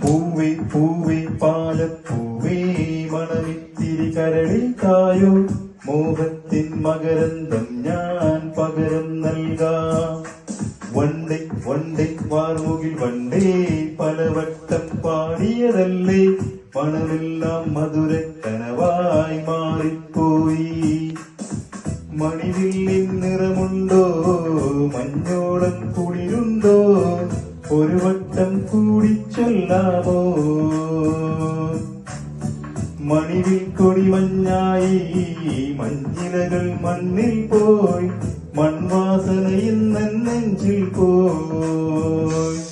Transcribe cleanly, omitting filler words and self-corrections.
പൂവേ പൂവേ പാലപ്പൂവേ മണമിത്തിരി കരളിൽ കായോ മോഹത്തിൻ മകരന്തം ഞാൻ പകരം നൽകാം. വണ്ടേ വണ്ടേ വാർമുകിൽ വണ്ടേ പലവട്ടം പാടിയതല്ലേ മണമെല്ലാം മധുര കനവായി മാറിപ്പോയി. മണിവില്ലിൻ നിറമുണ്ടോ മഞ്ഞോളം കുളിരുണ്ടോ ഒരു വട്ടം കൂടി ചൊല്ലാമോ. മണിവിൽ കൊടി മഞ്ഞായി മഞ്ഞിലകൾ മണ്ണിൽ പോയി മൺവാസനയിൽ നെഞ്ചിൽ പോയി.